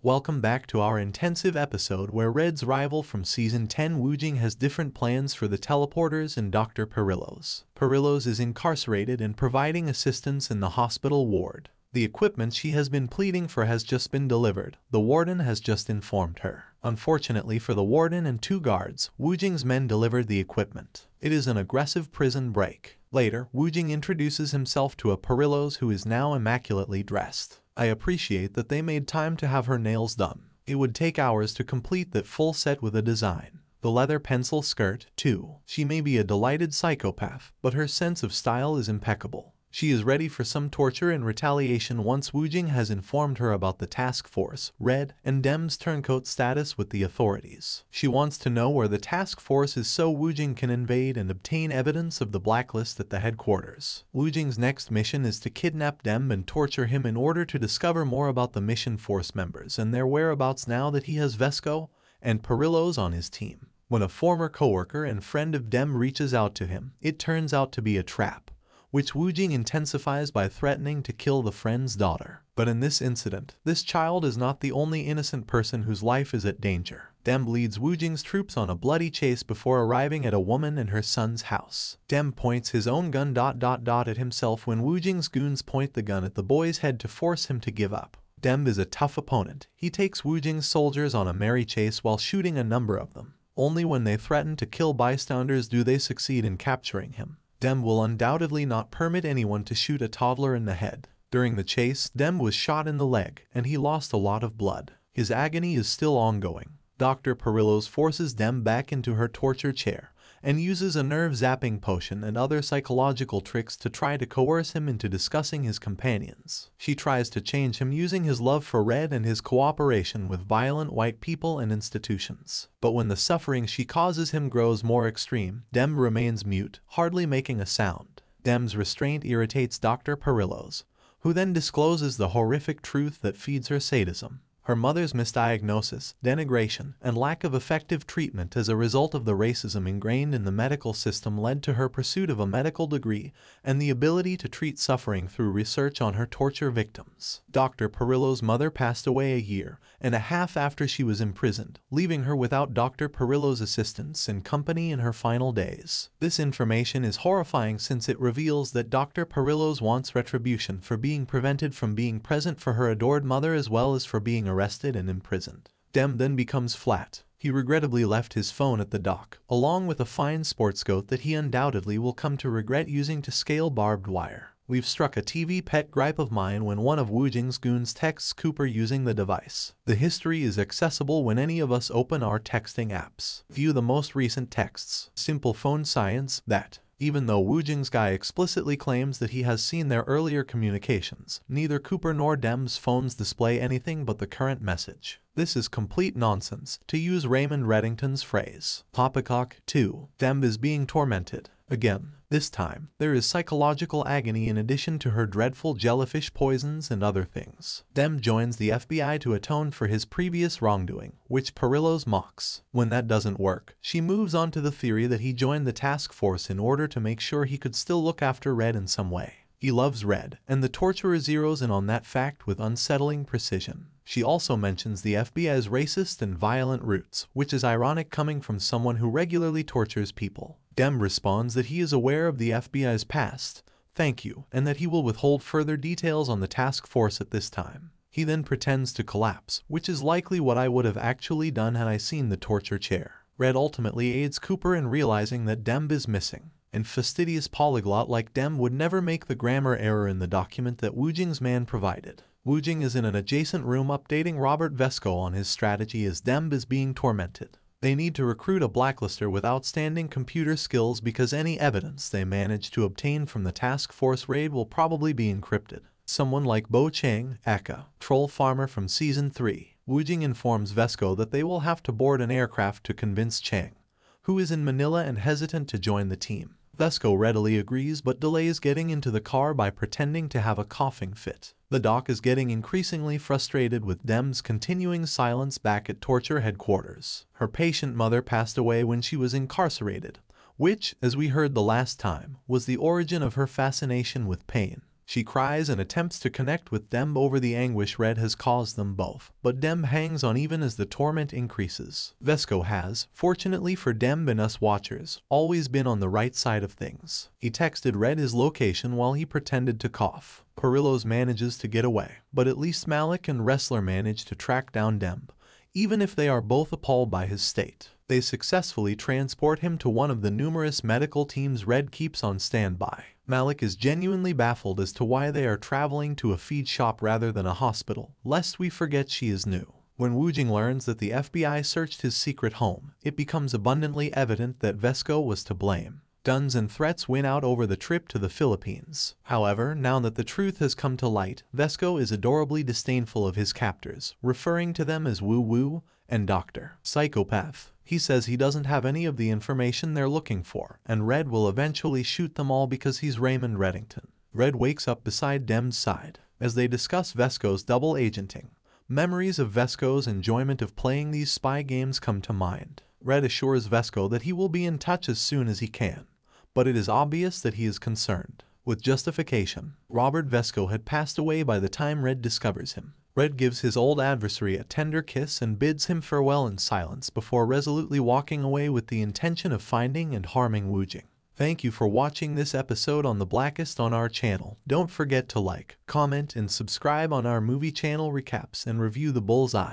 Welcome back to our intensive episode where Red's rival from Season 10 Wujing has different plans for the teleporters and Dr. Perillos. Perillos is incarcerated and providing assistance in the hospital ward. The equipment she has been pleading for has just been delivered. The warden has just informed her. Unfortunately for the warden and 2 guards, Wujing's men delivered the equipment. It is an aggressive prison break. Later, Wujing introduces himself to a Perillos who is now immaculately dressed. I appreciate that they made time to have her nails done. It would take hours to complete that full set with a design. The leather pencil skirt, too. She may be a delighted psychopath, but her sense of style is impeccable. She is ready for some torture and retaliation once Wujing has informed her about the task force, Red, and Dem's turncoat status with the authorities. She wants to know where the task force is so Wujing can invade and obtain evidence of the blacklist at the headquarters. Wujing's next mission is to kidnap Dem and torture him in order to discover more about the mission force members and their whereabouts now that he has Vesco and Perillos on his team. When a former coworker and friend of Dem reaches out to him, it turns out to be a trap, which Wujing intensifies by threatening to kill the friend's daughter. But in this incident, this child is not the only innocent person whose life is at danger. Dem leads Wujing's troops on a bloody chase before arriving at a woman and her son's house. Dem points his own gun at himself when Wujing's goons point the gun at the boy's head to force him to give up. Dem is a tough opponent. He takes Wujing's soldiers on a merry chase while shooting a number of them. Only when they threaten to kill bystanders do they succeed in capturing him. Dem will undoubtedly not permit anyone to shoot a toddler in the head. During the chase, Dem was shot in the leg, and he lost a lot of blood. His agony is still ongoing. Dr. Perillos forces Dem back into her torture chair, and uses a nerve-zapping potion and other psychological tricks to try to coerce him into discussing his companions. She tries to change him using his love for Red and his cooperation with violent white people and institutions. But when the suffering she causes him grows more extreme, Dem remains mute, hardly making a sound. Dem's restraint irritates Dr. Perillos, who then discloses the horrific truth that feeds her sadism. Her mother's misdiagnosis, denigration, and lack of effective treatment as a result of the racism ingrained in the medical system led to her pursuit of a medical degree and the ability to treat suffering through research on her torture victims. Dr. Perillos' mother passed away a year and a half after she was imprisoned, leaving her without Dr. Perillos' assistance and company in her final days. This information is horrifying since it reveals that Dr. Perillos wants retribution for being prevented from being present for her adored mother as well as for being arrested and imprisoned. Dem then becomes flat. He regrettably left his phone at the dock, along with a fine sports coat that he undoubtedly will come to regret using to scale barbed wire. We've struck a TV pet gripe of mine when one of Wujing's goons texts Cooper using the device. The history is accessible when any of us open our texting apps. View the most recent texts. Simple phone science that, even though Wujing's guy explicitly claims that he has seen their earlier communications, neither Cooper nor Dem's phones display anything but the current message. This is complete nonsense, to use Raymond Reddington's phrase. Poppycock 2. Dem is being tormented. Again, this time, there is psychological agony in addition to her dreadful jellyfish poisons and other things. Dem joins the FBI to atone for his previous wrongdoing, which Perillos mocks. When that doesn't work, she moves on to the theory that he joined the task force in order to make sure he could still look after Red in some way. He loves Red, and the torturer zeroes in on that fact with unsettling precision. She also mentions the FBI's racist and violent roots, which is ironic coming from someone who regularly tortures people. Dem responds that he is aware of the FBI's past, thank you, and that he will withhold further details on the task force at this time. He then pretends to collapse, which is likely what I would have actually done had I seen the torture chair. Red ultimately aids Cooper in realizing that Dem is missing. And fastidious polyglot like Dem would never make the grammar error in the document that Wujing's man provided. Wujing is in an adjacent room updating Robert Vesco on his strategy as Dem is being tormented. They need to recruit a blacklister with outstanding computer skills because any evidence they manage to obtain from the task force raid will probably be encrypted. Someone like Bo Chang, aka Troll Farmer from Season 3. Wujing informs Vesco that they will have to board an aircraft to convince Chang, who is in Manila and hesitant to join the team. Vesco readily agrees but delays getting into the car by pretending to have a coughing fit. The doc is getting increasingly frustrated with Dem's continuing silence back at torture headquarters. Her patient mother passed away when she was incarcerated, which, as we heard the last time, was the origin of her fascination with pain. She cries and attempts to connect with Demb over the anguish Red has caused them both, but Demb hangs on even as the torment increases. Vesco has, fortunately for Demb and us watchers, always been on the right side of things. He texted Red his location while he pretended to cough. Perillos manages to get away, but at least Malik and Wrestler manage to track down Demb, even if they are both appalled by his state. They successfully transport him to one of the numerous medical teams Red keeps on standby. Malik is genuinely baffled as to why they are traveling to a feed shop rather than a hospital, lest we forget she is new. When Wujing learns that the FBI searched his secret home, it becomes abundantly evident that Vesco was to blame. Duns and threats win out over the trip to the Philippines. However, now that the truth has come to light, Vesco is adorably disdainful of his captors, referring to them as Woo-Woo and Dr. Psychopath. He says he doesn't have any of the information they're looking for, and Red will eventually shoot them all because he's Raymond Reddington. Red wakes up beside Demb's side. As they discuss Vesco's double agenting, memories of Vesco's enjoyment of playing these spy games come to mind. Red assures Vesco that he will be in touch as soon as he can, but it is obvious that he is concerned. With justification, Robert Vesco had passed away by the time Red discovers him. Red gives his old adversary a tender kiss and bids him farewell in silence before resolutely walking away with the intention of finding and harming Wujing. Thank you for watching this episode on the Blacklist on our channel. Don't forget to like, comment, and subscribe on our movie channel recaps and review the Bullseye.